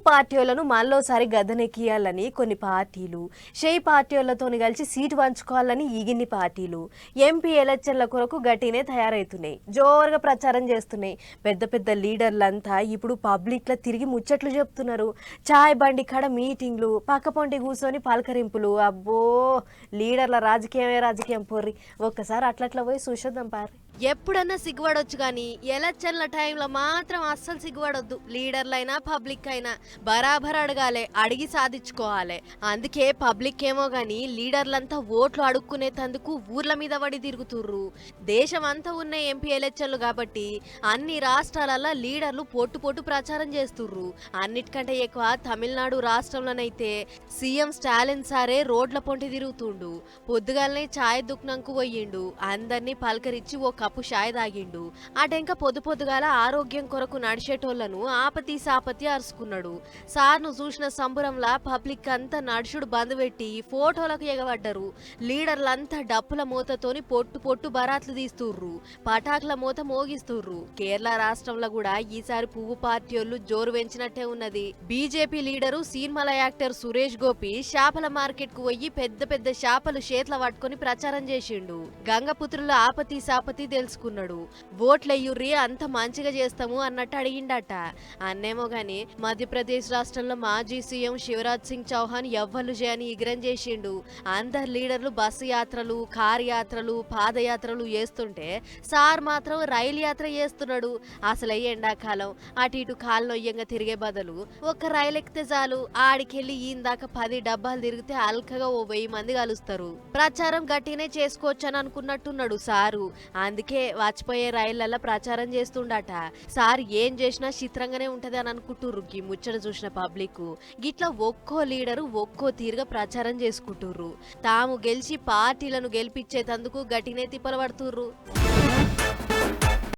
పార్టీలను మళ్ళోసారి గద్దెనెక్కియాలని కొన్ని పార్టీలు, షేయ్ పార్టీలతో కలిసి సీటు పంచుకోవాలని ఈగిన్ని పార్టీలు ఎంపీ ఎలక్షన్ల కొరకు గట్టినే తయారవుతున్నాయి. జోరుగా ప్రచారం చేస్తున్నాయి. పెద్ద పెద్ద లీడర్లంతా ఇప్పుడు పబ్లిక్లో తిరిగి ముచ్చట్లు చెప్తున్నారు. చాయ్ బండి కాడ మీటింగ్లు, పక్కపొంటి కూర్చొని పలకరింపులు. అబ్బో, లీడర్ల రాజకీయం పొర్రి. ఒక్కసారి అట్లట్లా పోయి చూసొద్దాం పారి. ఎప్పుడన్నా సిగ్గుపడొచ్చు కానీ ఎలక్షన్ల టైంలో మాత్రం అస్సలు సిగ్గుపడొద్దు. లీడర్లైనా పబ్లిక్ అయినా బరాబర్ అడగాలి, అడిగి సాధించుకోవాలి. అందుకే పబ్లిక్ ఏమో గానీ లీడర్లంతా ఓట్లు అడుక్కునేందుకు ఊర్ల మీద పడి తిరుగుతుర్రు. దేశం అంతా ఉన్న ఎంపీ ఎలక్షన్లు కాబట్టి అన్ని రాష్ట్రాలలో లీడర్లు పొట్టు ప్రచారం చేస్తుర్రు. అన్నిటికంటే ఎక్కువ తమిళనాడు రాష్ట్రంలోనైతే సీఎం స్టాలిన్ సారే రోడ్ల పొంటి తిరుగుతుండు. పొద్దుగాలనే ఛాయ్ దుకాణంకు పోయిండు, అందరినీ పలకరించి ఓ కప్పు షాయ్ తాగిండు. అటెంక పొద్దుగాల ఆరోగ్యం కొరకు నడిచేటోళ్లను ఆపతి సాపతి అరుచుకున్నాడు. సార్ను చూసిన సంబురంలా పబ్లిక్ అంతా నడుచుడు బంద్ పెట్టి ఫోటోలకు ఎగబడ్డరు. లీడర్లంతా డప్పుల మూతతోని పొట్టు బరాత్లు తీస్తుర్రు, పటాకుల మూత మోగిస్తుర్రు. కేరళ రాష్ట్రంలో కూడా ఈసారి పువ్వు పార్టీలు జోరు పెంచినట్టే ఉన్నది. బీజేపీ లీడరు సినిమాల యాక్టర్ సురేష్ గోపి చేపల మార్కెట్ కు పోయి పెద్ద చేపలు చేతుల పట్టుకొని ప్రచారం చేసిండు. గంగపుత్రుల ఆపతి సాపతి తెలుసుకున్నాడు. ఓట్లెయ్యుర్రి, అంత మంచిగా చేస్తాము అన్నట్టు అడిగిండట. అన్నేమో గాని మధ్యప్రదేశ్ రాష్ట్రంలో మాజీ సీఎం శివరాజ్ సింగ్ చౌహాన్ ఎవ్వలు చేయని ఎగిరం చేసిండు. అందరు లీడర్లు బస్సు యాత్రలు, కార్ యాత్రలు, పాదయాత్రలు చేస్తుంటే సార్ మాత్రం రైలు యాత్ర చేస్తున్నాడు. అసలే ఎండాకాలం అటు ఇటు కాలు నొయ్యంగా తిరిగే బదులు ఒక్క రైలు ఎక్కితే చాలు, ఆడికెళ్ళి ఈందాక 10 డబ్బాలు తిరిగితే అల్కగా ఓ 1000 మంది కలుస్తారు. ప్రచారం గట్టినే చేసుకోవచ్చని అనుకున్నట్టున్నాడు సారు. అందుకే వాచిపోయే రైళ్లలో ప్రచారం చేస్తుండట. సార్ ఏం చేసినా చిత్రంగానే ఉంటది అని అనుకుంటుర్రు ఈ ముచ్చట చూసిన పబ్లిక్. గిట్లా ఒక్కో లీడరు ఒక్కో తీరుగా ప్రచారం చేసుకుంటుర్రు. తాము గెలిచి పార్టీలను గెలిపించేందుకు గట్టినే తిప్పలు పడుతుర్రు.